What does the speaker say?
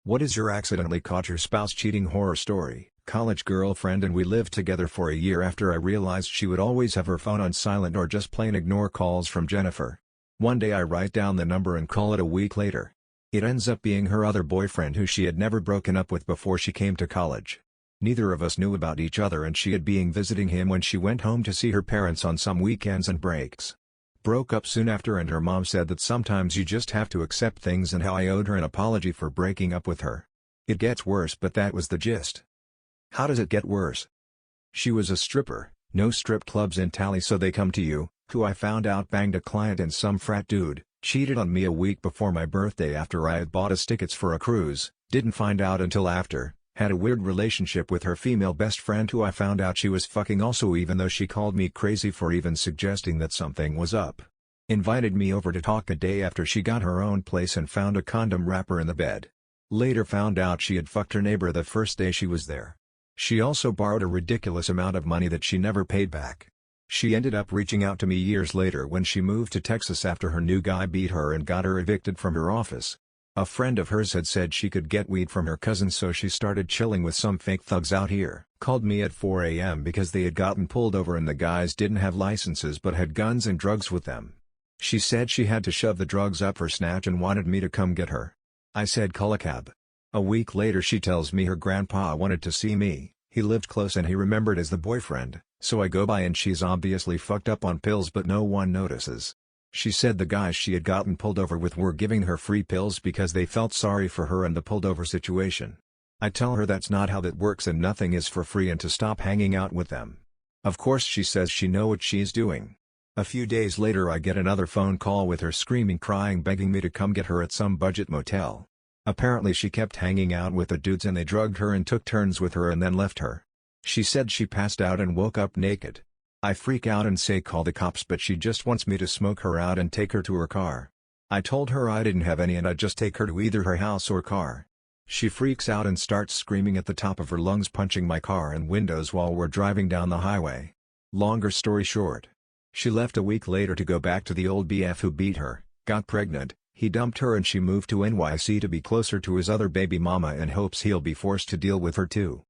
What is your accidentally caught your spouse cheating horror story? College girlfriend and we lived together for a year after I realized she would always have her phone on silent or just plain ignore calls from Jennifer. One day I write down the number and call it a week later. It ends up being her other boyfriend who she had never broken up with before she came to college. Neither of us knew about each other and she had been visiting him when she went home to see her parents on some weekends and breaks. Broke up soon after and her mom said that sometimes you just have to accept things and how I owed her an apology for breaking up with her. It gets worse, but that was the gist. How does it get worse? She was a stripper, no strip clubs in Tally so they come to you, who I found out banged a client and some frat dude, cheated on me a week before my birthday after I had bought us tickets for a cruise, didn't find out until after, had a weird relationship with her female best friend who I found out she was fucking also even though she called me crazy for even suggesting that something was up. Invited me over to talk a day after she got her own place and found a condom wrapper in the bed. Later found out she had fucked her neighbor the first day she was there. She also borrowed a ridiculous amount of money that she never paid back. She ended up reaching out to me years later when she moved to Texas after her new guy beat her and got her evicted from her office. A friend of hers had said she could get weed from her cousin so she started chilling with some fake thugs out here. Called me at 4 a.m. because they had gotten pulled over and the guys didn't have licenses but had guns and drugs with them. She said she had to shove the drugs up her snatch and wanted me to come get her. I said call a cab. A week later she tells me her grandpa wanted to see me, he lived close and he remembered as the boyfriend, so I go by and she's obviously fucked up on pills but no one notices. She said the guys she had gotten pulled over with were giving her free pills because they felt sorry for her and the pulled over situation. I tell her that's not how that works and nothing is for free and to stop hanging out with them. Of course she says she know what she's doing. A few days later I get another phone call with her screaming crying begging me to come get her at some budget motel. Apparently she kept hanging out with the dudes and they drugged her and took turns with her and then left her. She said she passed out and woke up naked. I freak out and say call the cops but she just wants me to smoke her out and take her to her car. I told her I didn't have any and I'd just take her to either her house or car. She freaks out and starts screaming at the top of her lungs punching my car and windows while we're driving down the highway. Longer story short. She left a week later to go back to the old BF who beat her, got pregnant, he dumped her and she moved to NYC to be closer to his other baby mama in hopes he'll be forced to deal with her too.